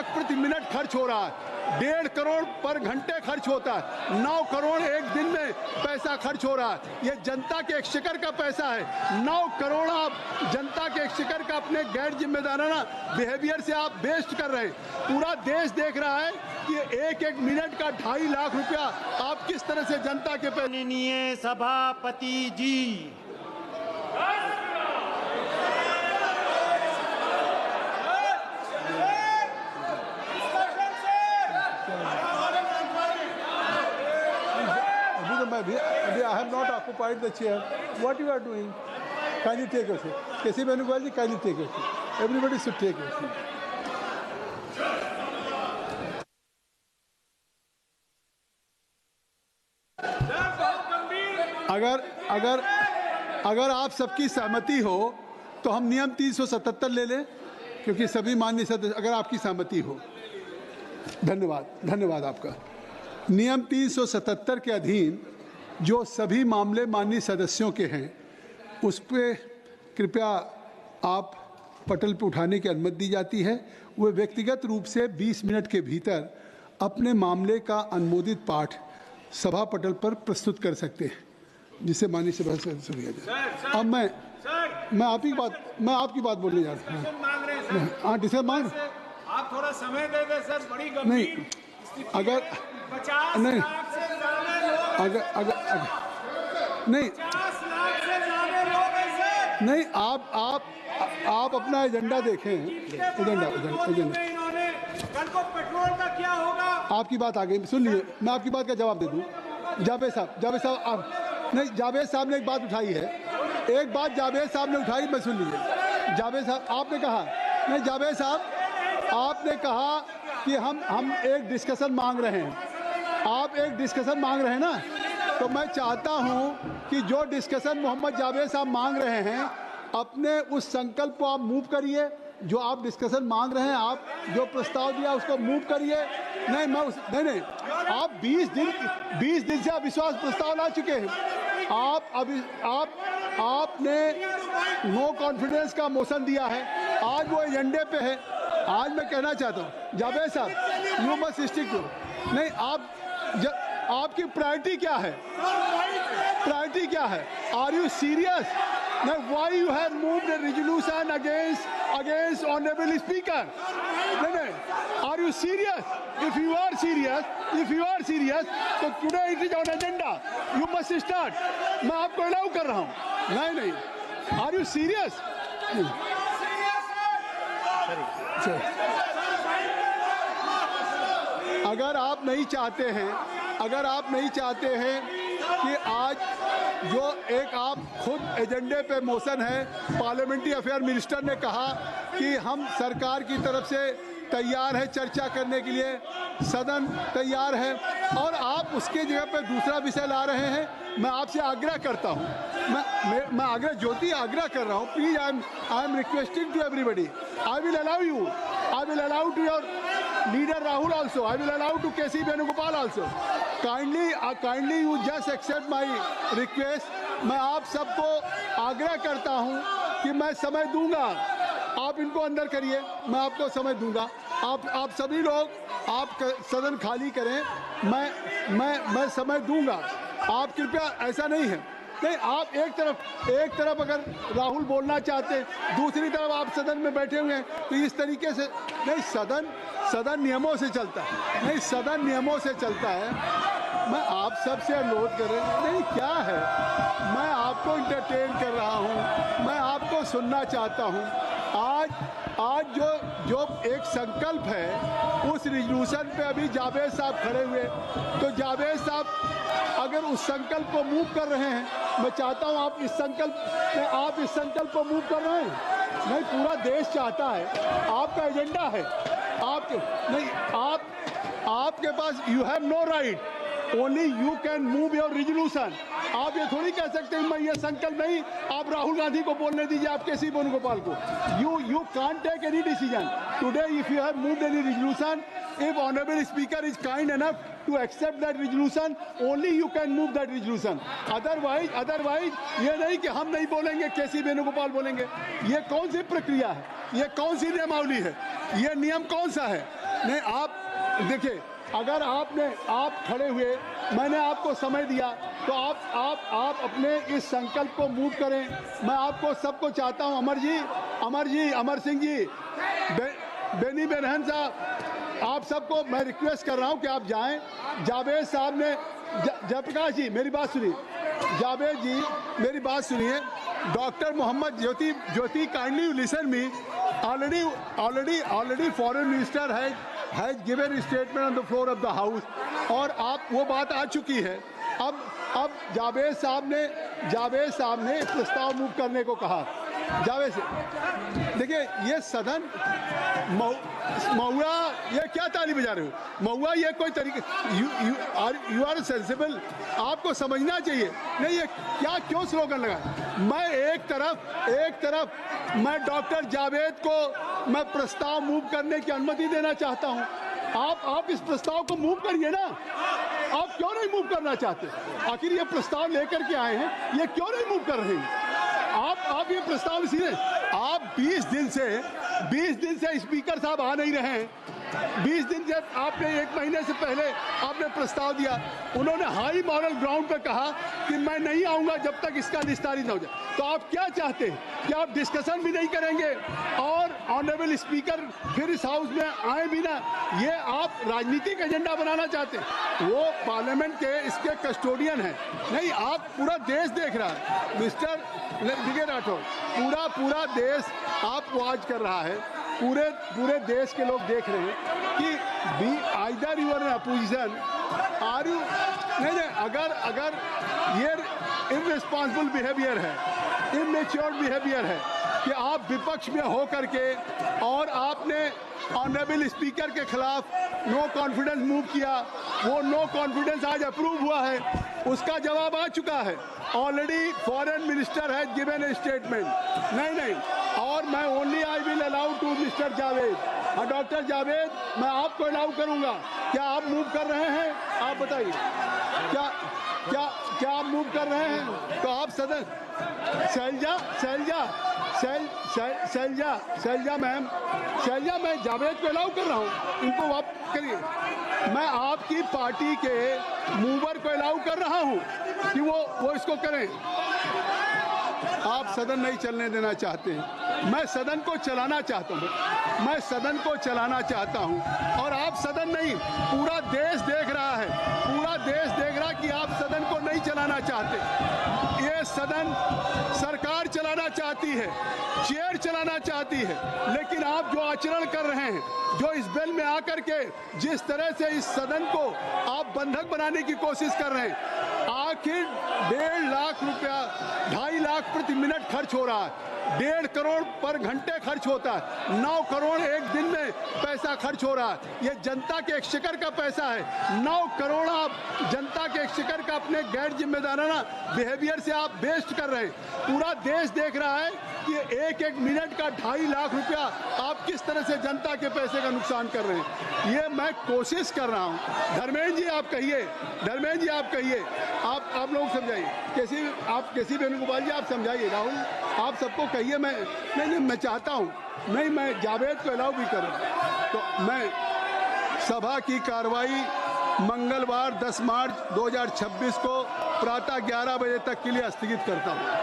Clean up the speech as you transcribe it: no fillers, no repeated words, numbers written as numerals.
लाख प्रति मिनट खर्च हो रहा है, 1.5 करोड़ पर घंटे खर्च होता है, 9 करोड़ एक दिन में पैसा खर्च हो रहा है। ये जनता के एक्सचेकर का पैसा है। 9 करोड़ आप जनता के एक्सचेकर का अपने गैर जिम्मेदाराना बिहेवियर से आप वेस्ट कर रहे हैं। पूरा देश देख रहा है कि एक एक मिनट का 2.5 लाख रुपया आप किस तरह से जनता के पैसे। माननीय सभापति जी, I have not occupied the chair. What you are doing? Kindly take your seat. K.C. Venugopal ji, kindly take your seat. Everybody should take your seat. अगर आप सबकी सहमति हो तो हम नियम 377 ले लें, क्योंकि सभी माननीय सदस्य, अगर आपकी सहमति हो। धन्यवाद आपका। नियम 377 के अधीन जो सभी मामले माननीय सदस्यों के हैं उस पर कृपया आप पटल पर उठाने की अनुमति दी जाती है। वे व्यक्तिगत रूप से 20 मिनट के भीतर अपने मामले का अनुमोदित पाठ सभा पटल पर प्रस्तुत कर सकते हैं, जिसे माननीय सभा सदस्य लिया जाए। अब मैं आपकी बात बोलने जा रहा हूँ। हाँ, डिस्कस मांग। आप थोड़ा समय दे दें सर, बड़ी गंभीर नहीं, अगर 50 नहीं, लाख से ज्यादा लोग, अगर 50 नहीं लाख से ज्यादा लोग हैं सर। नहीं, आप अपना एजेंडा देखें। एजेंडा इन्होंने कल को पेट्रोल का क्या होगा? आपकी बात आ गई, सुन लीजिए, मैं आपकी बात का जवाब दे दूं। जावेद साहब आप नहीं, जावेद साहब ने एक बात उठाई है, एक बात जावेद साहब ने उठाई, मैं सुन लीजिए। जावेद साहब आपने कहा, नहीं जावेद साहब आपने कहा कि हम एक डिस्कशन मांग रहे हैं। आप एक डिस्कशन मांग रहे हैं ना, तो मैं चाहता हूं कि जो डिस्कशन मोहम्मद जावेद साहब मांग रहे हैं, अपने उस संकल्प को आप मूव करिए। जो आप डिस्कशन मांग रहे हैं, आप जो प्रस्ताव दिया उसको मूव करिए। नहीं, आप 20 दिन से अविश्वास प्रस्ताव ला चुके हैं। आपने नो कॉन्फिडेंस का मोशन दिया है, आज वो एजेंडे पे है। आज मैं कहना चाहता हूँ जावेद साहब, यू मस्ट स्टिक टू। नहीं, आपकी प्रायोरिटी क्या है? प्रायोरिटी क्या है? Are you serious? Why you have moved a resolution against honorable speaker? नहीं, are you serious? If you are serious, तो today it is on agenda. You must start. मैं आपको अलाउ कर रहा हूँ। नहीं, are you serious? अगर आप नहीं चाहते हैं कि आज जो एक आप खुद एजेंडे पे मोशन है, पार्लियामेंट्री अफेयर मिनिस्टर ने कहा कि हम सरकार की तरफ से तैयार है चर्चा करने के लिए, सदन तैयार है, और आप उसके जगह पे दूसरा विषय ला रहे हैं। मैं आपसे आग्रह करता हूं, मैं आग्रह कर रहा हूं, please I am requesting to everybody, I will allow to your leader Rahul also, I will allow to K.C. Venugopal also. Kindly you just accept my request. मैं आप सबको आग्रह करता हूं कि मैं समय दूंगा, आप इनको अंदर करिए, मैं आपको समय दूंगा। आप सभी लोग आप सदन खाली करें, मैं समय दूंगा। आप कृपया, ऐसा नहीं है, नहीं, आप एक तरफ अगर राहुल बोलना चाहते हैं, दूसरी तरफ आप सदन में बैठे हुए हैं, तो इस तरीके से नहीं, सदन नियमों से चलता है। नहीं, सदन नियमों से चलता है। मैं आप सबसे अनुरोध कर रहा हूँ, नहीं क्या है, मैं आपको इंटरटेन कर रहा हूँ, मैं आपको सुनना चाहता हूँ। आज जो एक संकल्प है, उस रिजोल्यूशन पे अभी जावेद साहब खड़े हुए, तो जावेद साहब अगर उस संकल्प को मूव कर रहे हैं, मैं चाहता हूं आप इस संकल्प को मूव कर रहे हैं। नहीं, पूरा देश चाहता है, आपका एजेंडा है, आपके पास, you have no right, only you can move your resolution. आप ये थोड़ी कह सकते हैं मैं ये संकल्प नहीं, आप राहुल गांधी को बोलने दीजिए, आप K.C. वेणुगोपाल को। You can't take any decision today if you have moved any resolution. If honorable speaker is kind enough to accept that resolution, only you can move that resolution. Otherwise ये नहीं कि हम नहीं बोलेंगे, K.C. वेणुगोपाल बोलेंगे। ये कौन सी प्रक्रिया है? ये कौन सी नियमावली है? ये नियम कौन सा है? नहीं, आप देखिए, अगर आप खड़े हुए, मैंने आपको समय दिया, तो आप अपने इस संकल्प को मूव करें। मैं आपको सबको चाहता हूं, अमर सिंह जी, बेनी बेनहन साहब, आप सबको मैं रिक्वेस्ट कर रहा हूं कि आप जाएं। जावेद साहब ने, जयप्रकाश जी मेरी बात सुनिए, जावेद जी मेरी बात सुनिए, doctor Mohammad Jyoti kindly listen me, already foreign minister has given statement on the floor of the house, और आप वो बात आ चुकी है। अब जावेद साहब ने प्रस्ताव मूव करने को कहा। जावेद से देखिए, ये सदन महुआ, ये क्या ताली बजा रहे हो महुआ, ये कोई तरीके, यू आर सेंसिबल, आपको समझना चाहिए। नहीं, ये क्यों स्लोगन लगा? मैं एक तरफ मैं डॉक्टर जावेद को मैं प्रस्ताव मूव करने की अनुमति देना चाहता हूं। आप इस प्रस्ताव को मूव करिए ना। आप क्यों नहीं मूव करना चाहते? आखिर ये प्रस्ताव लेकर के आए हैं, ये क्यों नहीं मूव कर रहे हैं? आप ये प्रस्ताव इसीलिए, आप 20 दिन से स्पीकर साहब आ नहीं रहे हैं। 20 दिन से आपने, 1 महीने से पहले आपने प्रस्ताव दिया, उन्होंने हाई मॉरल ग्राउंड पर कहा कि मैं नहीं आऊंगा जब तक इसका निस्तारित न हो जाए। तो आप क्या चाहते हैं कि आप डिस्कशन भी नहीं करेंगे और ऑनरेबल स्पीकर फिर इस हाउस में आए भी ना? ये आप राजनीतिक एजेंडा बनाना चाहते हैं। वो पार्लियामेंट के इसके कस्टोडियन हैं। नहीं, आप पूरा देश देख रहा है मिस्टर विजय राठौर, पूरा देश आपको आज कर रहा है। पूरे देश के लोग देख रहे हैं कि either you are in opposition, or you नहीं, अगर ये इररिस्पॉन्सिबल बिहेवियर है, इमेच्योर बिहेवियर है कि आप विपक्ष में हो करके और आपने ऑनरेबल स्पीकर के खिलाफ नो कॉन्फिडेंस मूव किया, वो नो कॉन्फिडेंस आज अप्रूव हुआ है, उसका जवाब आ चुका है। ऑलरेडी फॉरेन मिनिस्टर है गिवन ए स्टेटमेंट। नहीं, और मैं only I will allow to mister Javed, doctor Javed, मैं आपको अलाउ करूंगा। क्या आप मूव कर रहे हैं? आप बताइए, क्या आप मूव कर रहे हैं? तो आप सदन, शैलजा मैम, मैं जावेद को अलाउ कर रहा हूँ, इनको आप करिए। मैं आपकी पार्टी के मूवर को अलाउ कर रहा हूँ कि वो इसको करें। आप सदन नहीं चलने देना चाहते हैं। मैं सदन को चलाना चाहता हूं, और आप सदन नहीं, पूरा देश देख रहा है कि आप सदन को नहीं चलाना चाहते। ये सदन सरकार चलाना चाहती है, चेयर चलाना चाहती है, लेकिन आप जो आचरण कर रहे हैं, जो इस बिल में आकर के जिस तरह से इस सदन को आप बंधक बनाने की कोशिश कर रहे हैं, आखिर 1.5 लाख रुपया, 2.5 लाख प्रति मिनट खर्च हो रहा है, 1.5 करोड़ पर घंटे खर्च होता है, 9 करोड़ एक दिन में पैसा खर्च हो रहा है। ये जनता के एक्सचेकर का पैसा है। 9 करोड़ आप जनता के एक्सचेकर का अपने गैर जिम्मेदाराना बिहेवियर से आप वेस्ट कर रहे हैं। पूरा देश देख रहा है कि एक मिनट का 2.5 लाख रुपया आप किस तरह से जनता के पैसे का नुकसान कर रहे हैं। ये मैं कोशिश कर रहा हूँ। धर्मेंद्र जी आप कहिए, आप लोग समझाइए, केसी वेणुगोपाल जी आप समझाइए, राहुल आप सबको कहिए। मैं चाहता हूँ, मैं जावेद को अलाउ भी करूँ। तो मैं सभा की कार्रवाई मंगलवार 10 मार्च 2026 को प्रातः 11 बजे तक के लिए स्थगित करता हूँ।